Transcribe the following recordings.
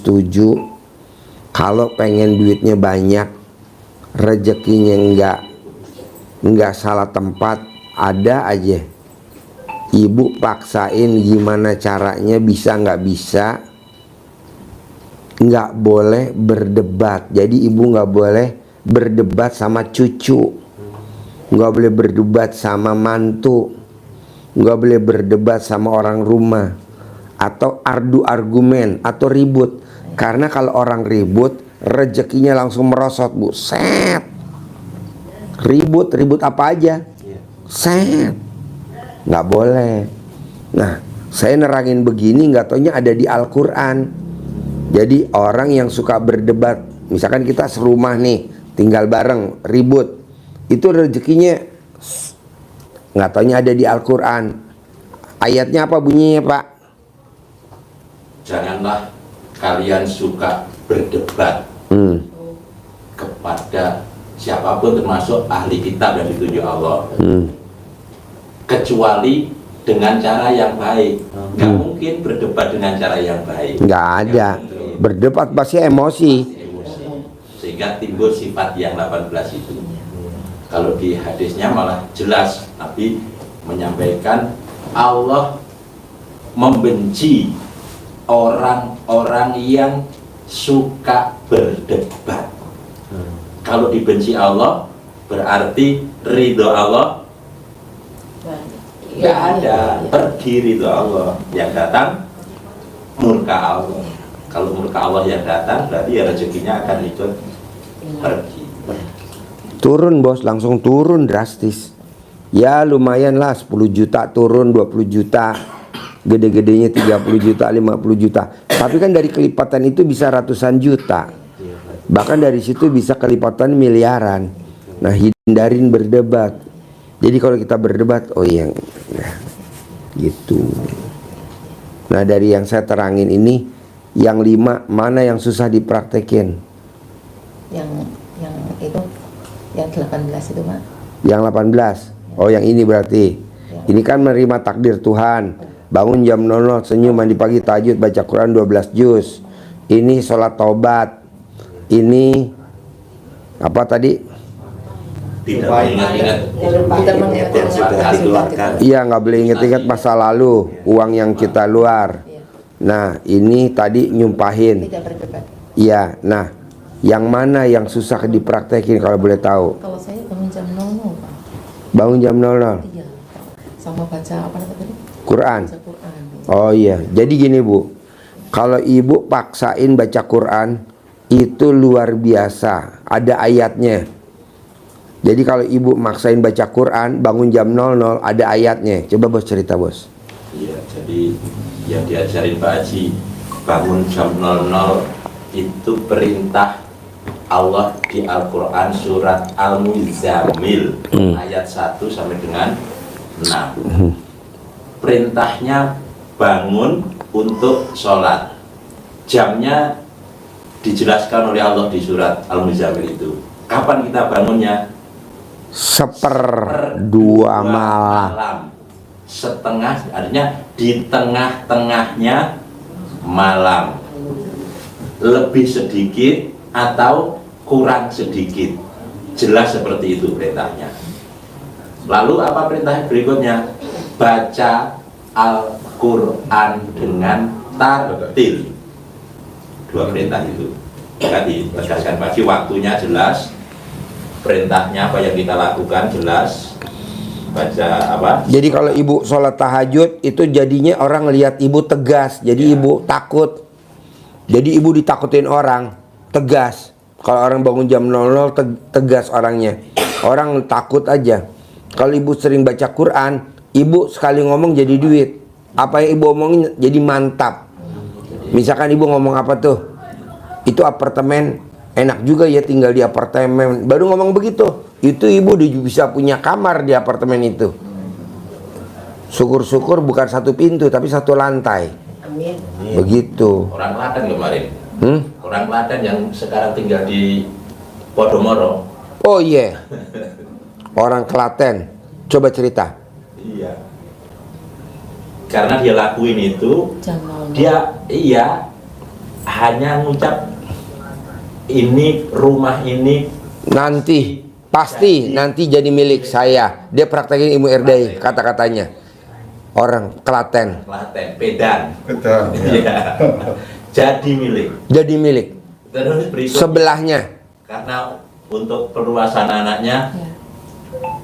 setuju kalau pengen duitnya banyak, rezekinya nggak salah tempat, ada aja ibu paksain gimana caranya, bisa nggak bisa, nggak boleh berdebat. Jadi ibu nggak boleh berdebat sama cucu, nggak boleh berdebat sama mantu, nggak boleh berdebat sama orang rumah, atau adu argumen atau ribut. Karena kalau orang ribut, rezekinya langsung merosot, bu. Set, ribut apa aja, set, nggak boleh. Nah, saya nerangin begini, nggak taunya ada di Al-Quran. Jadi orang yang suka berdebat, misalkan kita serumah nih, tinggal bareng, ribut, itu rezekinya nggak taunya ada di Al-Quran. Ayatnya apa bunyinya, Pak? Janganlah kalian suka berdebat kepada siapapun, termasuk ahli kitab yang ditunjuk Allah, kecuali dengan cara yang baik. Nggak mungkin berdebat dengan cara yang baik, Nggak ada. Berdebat pasti emosi. sehingga timbul sifat yang 18 itu. Kalau di hadisnya malah jelas Nabi menyampaikan Allah membenci orang-orang yang suka berdebat. Kalau dibenci Allah berarti ridho Allah nggak ada, pergi ridho Allah, yang datang murka Allah. Kalau murka Allah yang datang berarti ya rezekinya akan ikut pergi. Turun, bos, langsung turun drastis. Ya lumayan lah, 10 juta turun, 20 juta, gede-gedenya 30 juta, 50 juta. Tapi kan dari kelipatan itu bisa ratusan juta, bahkan dari situ bisa kelipatan miliaran. Nah, hindarin berdebat. Jadi kalau kita berdebat, oh iya, nah, gitu. Nah, dari yang saya terangin ini, yang 5 mana yang susah dipraktekin? Yang itu, yang 18 itu, Pak. Yang 18. Oh, yang ini berarti. Ini kan menerima takdir Tuhan. Bangun jam 00, senyum, mandi pagi, tahajud, baca Quran 12 juz. Ini sholat taubat. Ini apa tadi? Tidak mengingat-ingat yang sudah dikeluarkan. Iya, nggak boleh inget-inget masa lalu, uang yang kita luar. Nah, ini tadi nyumpahin. Tidak berdebat. Iya, nah, yang mana yang susah dipraktekin kalau boleh tahu? Kalau saya bangun jam 00, Pak. Bangun jam 00. Iya, Pak. Sama baca apa tadi? Quran. Baca Quran. Oh iya, jadi gini, Bu. Kalau ibu paksain baca Quran, itu luar biasa, ada ayatnya. Jadi kalau ibu maksain baca Quran, bangun jam 00, ada ayatnya. Coba bos cerita, bos. Iya, jadi yang diajarin Pak Haji, bangun jam 00 itu perintah Allah di Al-Quran surat Al-Muzammil ayat 1 sampai dengan 6. Perintahnya bangun untuk sholat. Jamnya dijelaskan oleh Allah di surat Al-Muzammil itu. Kapan kita bangunnya? 1/2 malam. Setengah, artinya di tengah-tengahnya malam. Lebih sedikit atau kurang sedikit. Jelas seperti itu perintahnya. Lalu apa perintah berikutnya? Baca Al-Quran dengan tartil. 2 perintah itu. Tadi ditegaskan pagi, waktunya jelas, perintahnya apa yang kita lakukan jelas, baca apa. Jadi kalau ibu sholat tahajud itu jadinya orang lihat ibu tegas, jadi ibu takut. Jadi ibu ditakutin orang, tegas. Kalau orang bangun jam 00 tegas orangnya, orang takut aja. Kalau ibu sering baca Quran, ibu sekali ngomong jadi duit. Apa yang ibu omongin jadi mantap. Misalkan ibu ngomong apa tuh, itu apartemen enak juga ya tinggal di apartemen, baru ngomong begitu, itu ibu udah bisa punya kamar di apartemen itu. Syukur-syukur bukan 1 pintu tapi 1 lantai. Amin. Begitu. Orang Klaten kemarin, orang Klaten yang sekarang tinggal di Podomoro. Oh iya, orang Klaten, coba cerita. Iya, karena dia lakuin itu, Jam 00. dia hanya ngucap ini rumah ini Nanti pasti nanti jadi milik saya. Dia praktekin ilmu RDI kata-katanya. Orang Klaten. Klaten, Pedan. Betul. Ya. Jadi milik. Jadi milik. Terus berikutnya, Sebelahnya. karena untuk perluasan anaknya, Ya.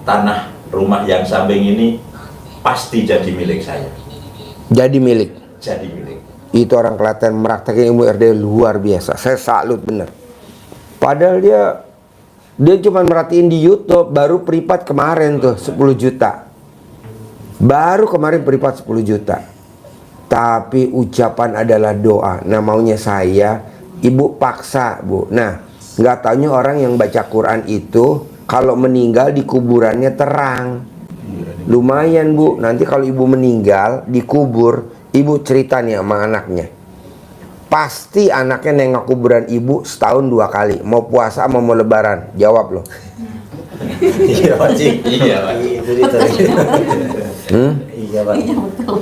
tanah rumah yang samping ini pasti jadi milik saya. Jadi milik. Jadi milik. Itu orang Klaten meraktekin ilmu RDI luar biasa. Saya salut bener. Padahal dia cuma merhatiin di YouTube, baru privat kemarin tuh 10 juta. Baru kemarin privat 10 juta. Tapi ucapan adalah doa. Nah, maunya saya, ibu paksa, Bu. Nah, nggak taunya orang yang baca Quran itu kalau meninggal di kuburannya terang. Lumayan, Bu. Nanti kalau ibu meninggal dikubur, ibu cerita nih sama anaknya. Pasti anaknya nengok kuburan ibu setahun 2 kali. Mau puasa mau lebaran. Jawab loh. Iya Pak Cik. Iya, Pak. Iya Pak. Iya betul.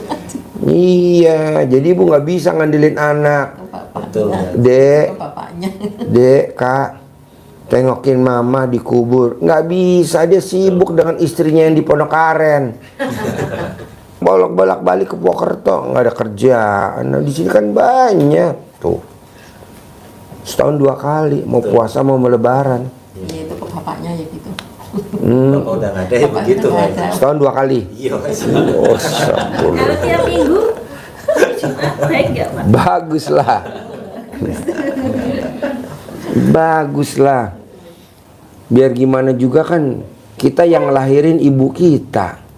Iya, jadi ibu nggak bisa ngandelin anak. Betul. Dek, Bapaknya. Dek, Kak, tengokin mama dikubur. Nggak bisa, dia sibuk dengan istrinya yang di Pondok Aren. Bolak-balik ke Purwokerto, nggak ada kerjaan. Nah, di sini kan banyak tuh. Setahun 2 kali, mau puasa mau lebaran. Iya itu ke bapaknya ya gitu. Bapak udah nggak ada ya Bapaknya begitu nggak Pak. ada. Setahun 2 kali. Iya Pak. Oh, sabun. Kalau tiap minggu, baik nggak Pak? Baguslah. Baguslah. Biar gimana juga kan kita yang ngelahirin ibu kita.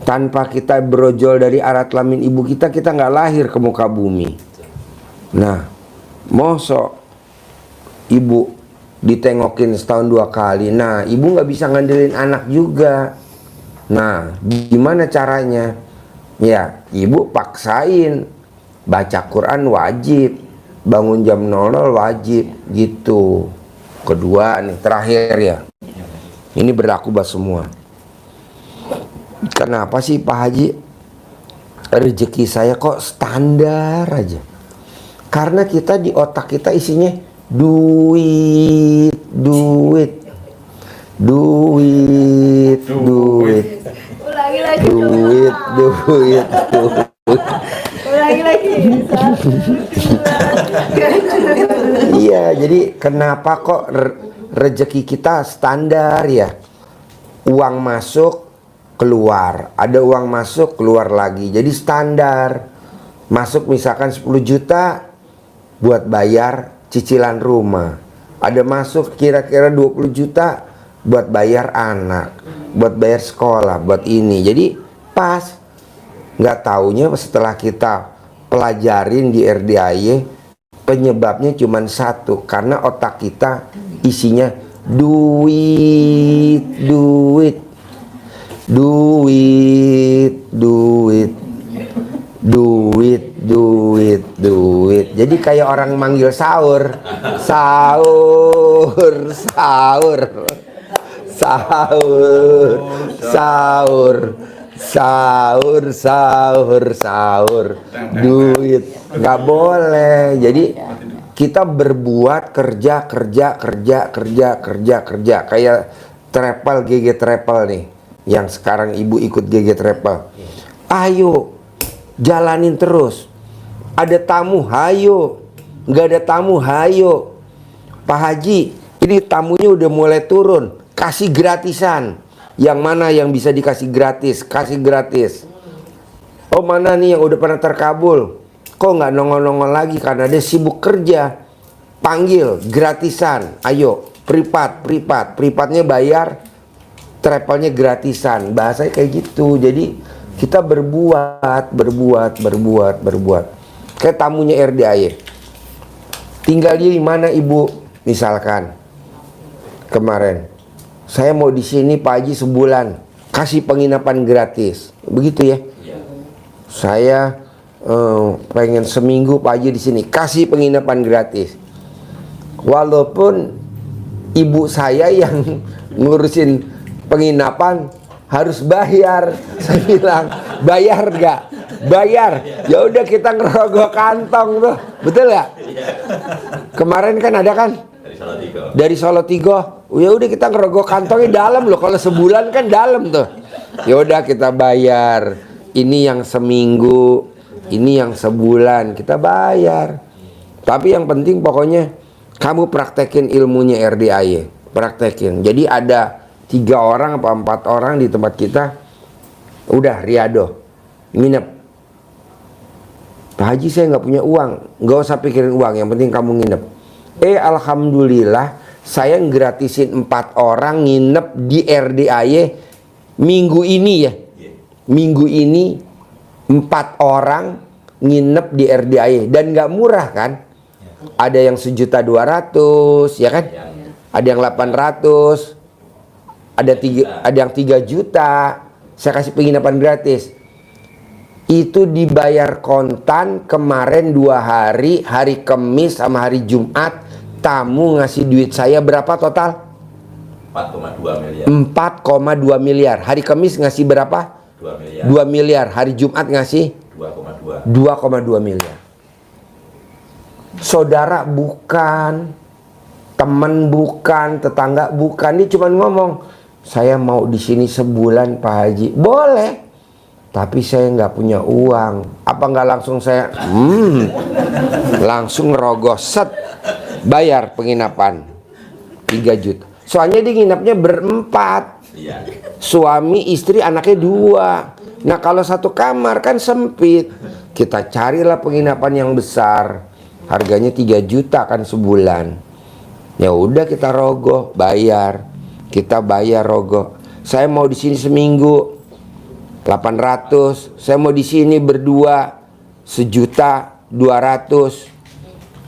Tanpa kita berojol dari arat kelamin ibu kita, kita nggak lahir ke muka bumi. Nah, mosok ibu ditengokin setahun 2 kali. Nah, ibu nggak bisa ngandelin anak juga. Nah, gimana caranya? Ya, ibu paksain baca Quran wajib, bangun jam 00 wajib, gitu. Kedua nih, terakhir ya. Ini berlaku buat semua. Kenapa sih Pak Haji rezeki saya kok standar aja? Karena kita di otak kita isinya duit, duit, duit, duit, Ulangi lagi. duit, duit, duit. Ulangi lagi. Iya, jadi kenapa kok rezeki kita standar ya? Uang masuk, keluar. Ada uang masuk, keluar lagi. Jadi standar. Masuk misalkan 10 juta buat bayar cicilan rumah. Ada masuk kira-kira 20 juta buat bayar anak, buat bayar sekolah, buat ini. Jadi pas. Nggak taunya setelah kita pelajarin di RDIY, penyebabnya cuma satu, karena otak kita isinya duit, duit, duit, duit, duit, duit, duit. Jadi kayak orang manggil sahur, sahur, sahur, sahur, sahur, sahur, sahur, sahur, duit. Nggak boleh. Jadi kita berbuat kerja, kerja, kerja, kerja, kerja, kerja. Kayak travel, GG Travel nih, yang sekarang ibu ikut GG Travel. Ayo jalanin terus. Ada tamu, hayo. Nggak ada tamu, hayo. Pak Haji, ini tamunya udah mulai turun, kasih gratisan. Yang mana yang bisa dikasih gratis, kasih gratis. Oh, mana nih yang udah pernah terkabul, kok nggak nongol-nongol lagi karena dia sibuk kerja. Panggil gratisan, ayo privat, privat, privatnya bayar, travelnya gratisan. Bahasanya kayak gitu. Jadi kita berbuat, berbuat, berbuat, berbuat. Kayak tamunya RDIY. Tinggal di mana ibu? Misalkan kemarin saya mau di sini Pak Haji sebulan, kasih penginapan gratis, begitu ya? Saya pengen seminggu Pak Haji di sini, kasih penginapan gratis. Walaupun ibu saya yang ngurusin penginapan harus bayar, saya bilang bayar nggak? Bayar. Ya udah kita ngerogoh kantong tuh, Betul nggak? Kemarin kan ada kan Dari Salatiga. dari Solo Tigo. Ya udah kita ngerogoh kantongnya dalam loh. Kalau sebulan kan dalam tuh. Ya udah kita bayar. Ini yang seminggu, ini yang sebulan kita bayar. Tapi yang penting pokoknya kamu praktekin ilmunya RDAY. Praktekin. Jadi ada 3 orang apa 4 orang di tempat kita. Udah riado, nginep. Pak Haji saya nggak punya uang. Nggak usah pikirin uang, yang penting kamu nginep. Alhamdulillah saya gratisin 4 orang nginep di RDAY minggu ini ya. Minggu ini 4 orang nginep di RDAY dan nggak murah kan? Ada yang 1.200.000 ya kan? Ada yang 800, ada yang 3 juta. Saya kasih penginapan gratis. Itu dibayar kontan kemarin 2 hari, hari Kamis sama hari Jumat. Tamu ngasih duit saya berapa total? 4,2 miliar. 4,2 miliar. Hari Kamis ngasih berapa? 2 miliar. 2 miliar. Hari Jumat ngasih 2,2. 2,2 miliar. Saudara bukan, teman bukan, tetangga bukan. Dia cuma ngomong, saya mau di sini sebulan Pak Haji. Boleh. Tapi saya nggak punya uang. Apa nggak langsung saya langsung ngerogoh set bayar penginapan 3 juta. Soalnya dia nginapnya berempat. Iya. Suami, istri, anaknya 2. Nah kalau satu kamar kan sempit. Kita carilah penginapan yang besar. Harganya 3 juta kan sebulan. Ya udah kita rogoh, bayar. Kita bayar rogoh. Saya mau di sini seminggu 800. Saya mau di sini berdua 1.200.000.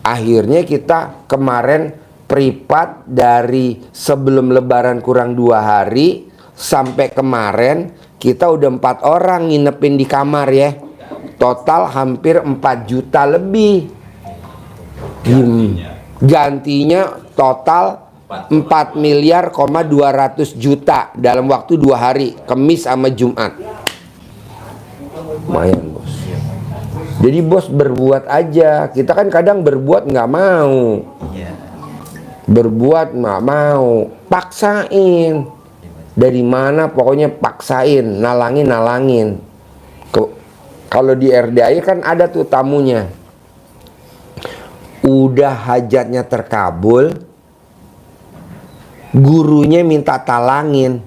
Akhirnya kita kemarin privat dari sebelum lebaran kurang 2 hari sampai kemarin kita udah 4 orang nginepin di kamar ya. Total hampir 4 juta lebih. Gantinya total 4.200.000.000 dalam waktu 2 hari, Kamis sama Jumat. Lumayan bos. Jadi bos berbuat aja. Kita kan kadang berbuat nggak mau. Iya. Berbuat nggak mau. Paksain. Dari mana pokoknya paksain. Nalangin. Kalau di RDAY kan ada tuh tamunya. Udah hajatnya terkabul. Gurunya minta talangin.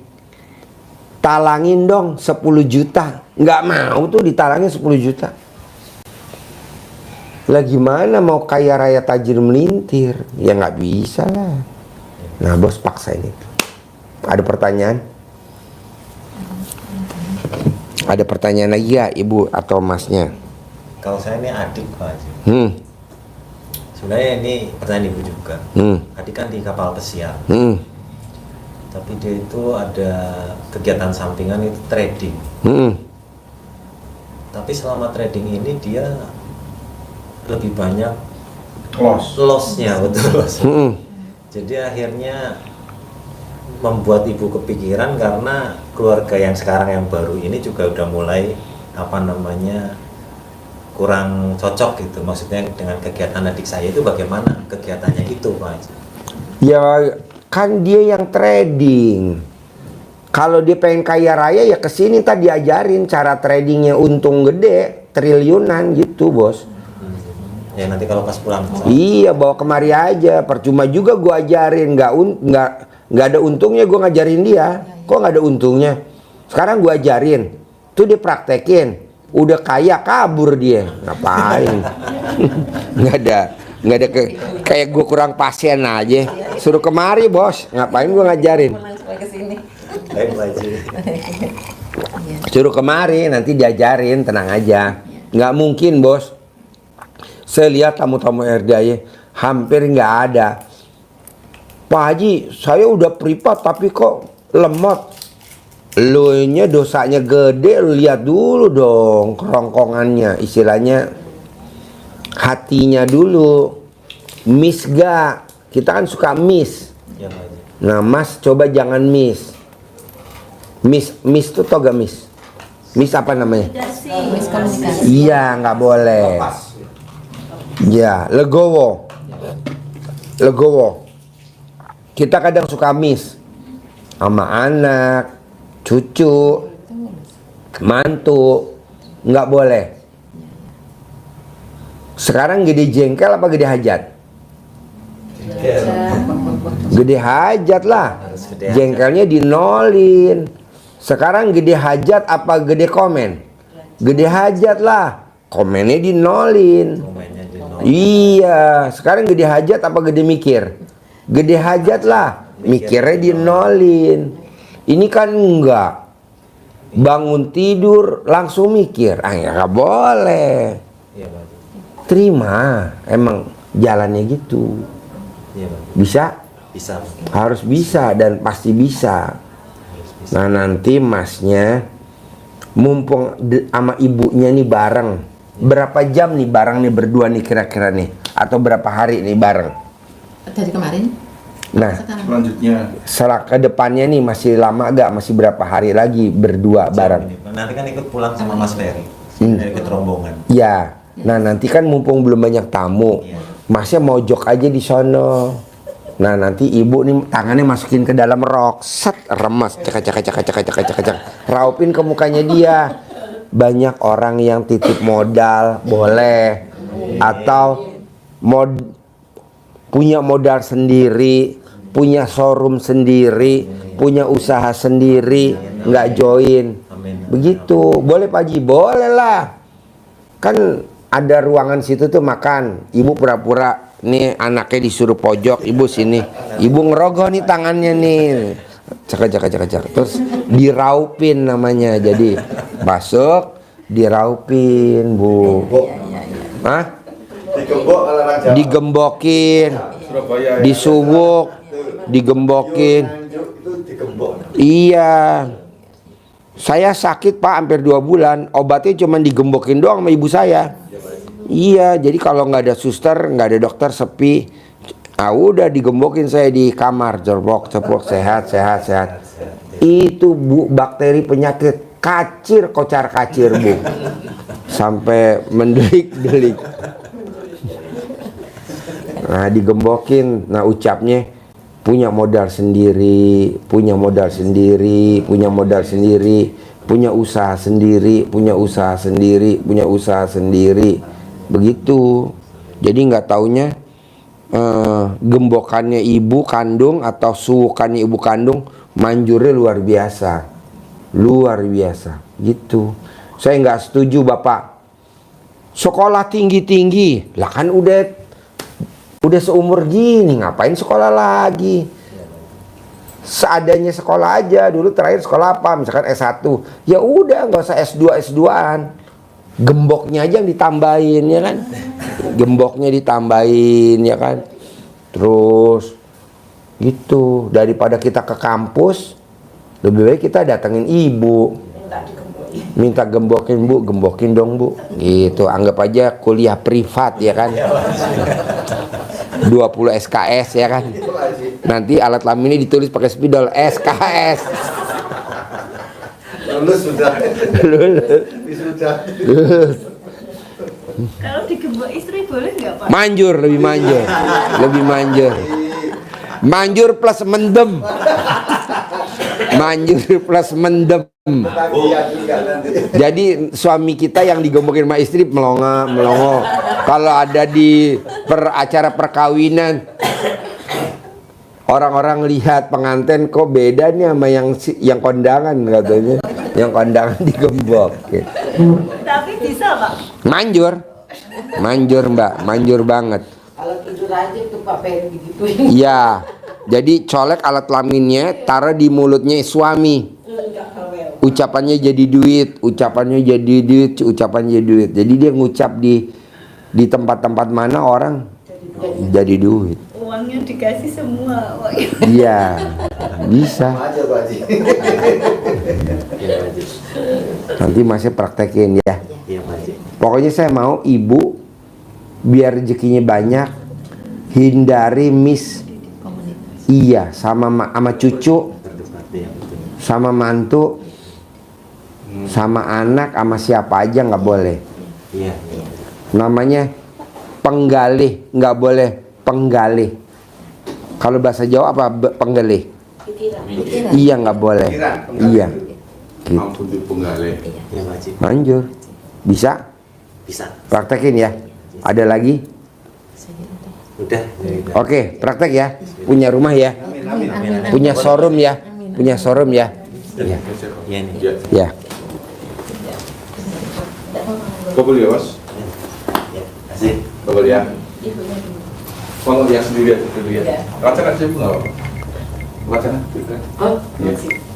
Talangin dong 10 juta. Nggak mau tuh ditalangin 10 juta. Lah gimana mau kaya raya tajir melintir? Ya nggak bisa lah. Nah bos paksain itu. Ada pertanyaan? Ada pertanyaan lagi ya ibu atau masnya? Kalau saya ini adik Pak Haji. Sebenarnya ini pertanyaan ibu juga. Adik kan di kapal pesiar. Tapi dia itu ada kegiatan sampingan itu trading. Tapi selama trading ini dia lebih banyak loss-nya, betul. Jadi akhirnya membuat ibu kepikiran karena keluarga yang sekarang yang baru ini juga udah mulai kurang cocok gitu. Maksudnya dengan kegiatan adik saya itu bagaimana kegiatannya itu Pak Haji? Ya kan dia yang trading. Kalau dia pengen kaya raya ya kesini tadi diajarin cara tradingnya untung gede triliunan gitu bos. Ya nanti kalau pas pulang. Iya bawa kemari aja. Percuma juga gua ajarin. Nggak ada untungnya gua ngajarin dia. Kok nggak ada untungnya? Sekarang gua ajarin. Tuh dia praktekin. Udah kaya kabur dia. Ngapain? Nggak ada kayak gue kurang pasien aja. Suruh kemari bos. Ngapain gue ngajarin? Baik Pak Haji. Suruh kemari nanti diajarin, tenang aja. Nggak mungkin bos. Saya lihat tamu-tamu RDAY hampir nggak ada. Pak Haji, saya udah privat tapi kok lemot. Lu nya dosanya gede, lu lihat dulu dong kerongkongannya, istilahnya hatinya dulu. Miss gak? Kita kan suka miss. Ya Pak Haji. Nah mas coba jangan miss. Miss tuh tau gak miss? Miss apa namanya? Miskomunikasi. Iya nggak boleh. Ya, legowo. Legowo. Kita kadang suka miss sama anak, cucu, mantu, nggak boleh. Sekarang gede jengkel apa gede hajat? Gede hajat lah. Harus gede hajat. Jengkelnya dinolin. Sekarang gede hajat apa gede komen? Gede hajat lah. Komennya dinolin. Momennya di nol. Iya, sekarang gede hajat apa gede mikir? Gede hajat lah, mikirnya dinolin. Ini kan enggak. Bangun tidur langsung mikir, ya nggak boleh. Iya Pak Haji. Terima, emang jalannya gitu. Iya Pak Haji. Bisa? Bisa Pak Haji. Harus bisa dan pasti bisa. Harus bisa. Nah nanti masnya, mumpung sama ibunya nih bareng. Berapa jam nih bareng nih berdua nih kira-kira nih? Atau berapa hari nih bareng? Dari kemarin Nah, sekarang. Selanjutnya setelah ke depannya nih masih lama gak? Masih berapa hari lagi berdua bareng? Ini, Pak. Nanti kan ikut pulang sama Mas Ferry. Ikut rombongan. Ya, nah nanti kan mumpung belum banyak tamu, Iya. masnya mojok aja di sono. Nah nanti ibu nih tangannya masukin ke dalam rok, set, remas, cek cek cek cek cek cek cek, raupin ke mukanya dia. Banyak orang yang titip modal, boleh, atau punya modal sendiri, punya showroom sendiri, punya usaha sendiri, nggak join. Amin. Begitu, boleh Pak Haji, boleh lah. Kan ada ruangan situ tuh makan. Ibu pura-pura nih anaknya disuruh pojok, ibu sini. Ibu ngerogoh nih tangannya nih. Cek. Terus diraupin namanya. Jadi masuk, diraupin, Bu. Hah? digembok kalau orang Jawa. Digembokin, Surabaya ya. disuwuk, digembokin. Itu digembok. Iya. Saya sakit Pak hampir 2 bulan. Obatnya cuma digembokin doang sama ibu saya. Iya, jadi kalau nggak ada suster, nggak ada dokter, sepi. Ah udah digembokin saya di kamar, cepok, sehat. Itu Bu, bakteri penyakit kacir, kocar kacir Bu. Sampai mendelik-delik. Nah digembokin, nah ucapnya punya modal sendiri, punya usaha sendiri, begitu. Jadi nggak taunya gembokannya ibu kandung atau suwukannya ibu kandung manjurnya luar biasa gitu. Saya nggak setuju Bapak sekolah tinggi lah, kan udah seumur gini ngapain sekolah lagi. Seadanya sekolah aja. Dulu terakhir sekolah apa? Misalkan S1. Ya udah nggak usah S2-an. Gemboknya aja yang ditambahin ya kan. Gemboknya ditambahin ya kan. Terus gitu. Daripada kita ke kampus, lebih baik kita datengin ibu. Minta gembokin Bu, gembokin dong Bu. Gitu. Anggap aja kuliah privat ya kan. 20 SKS ya kan. Nanti alat kelaminnya ditulis pakai spidol SKS. Lulus sudah. Lulus. Sudah. Kalau digembok istri boleh nggak Pak? Manjur, lebih manjur. Manjur plus mendem. Tagihan juga nanti. Jadi suami kita yang digembokin sama istri melongo. Kalau ada di acara perkawinan, orang-orang lihat pengantin kok beda nih sama yang kondangan katanya. Yang kondangan digembok. Gitu. Tapi bisa Pak. Manjur Mbak, manjur banget. Kalau tidur aja tuh Pak pengen digituin. Iya. Jadi colek alat kelaminnya, taruh di mulutnya suami. Ucapannya jadi duit. Jadi dia ngucap di tempat-tempat mana orang jadi duit. Uangnya dikasih semua. Iya, bisa. Aja Pak Haji. Iya Pak Haji. Nanti masih praktekin ya. Iya Pak Haji. Pokoknya saya mau ibu biar rezekinya banyak, hindari miss. Iya, sama cucu, Berdebat ya betul. sama mantu, sama anak, sama siapa aja nggak boleh. Iya. Namanya Penggalih, nggak boleh penggalih. Kalau bahasa Jawa apa penggalih? Iya, nggak boleh. Pikiran, Iya. Gitu. Mampu dipenggalih. Ya wajib. Manjur. Bisa? Bisa. Praktekin ya. Ada lagi? Udah. Oke, praktek ya. Punya rumah ya. Amin, amin. Punya showroom ya. Punya showroom ya. Iya nih. Ya. Ya. Kau boleh ya, Mas? Ya, kasih. Kau boleh ya. Kalau yang sendiri aja dulu ya. Bacakan saya pun nggak apa-apa. Bacakan. Oh, Iya. masih.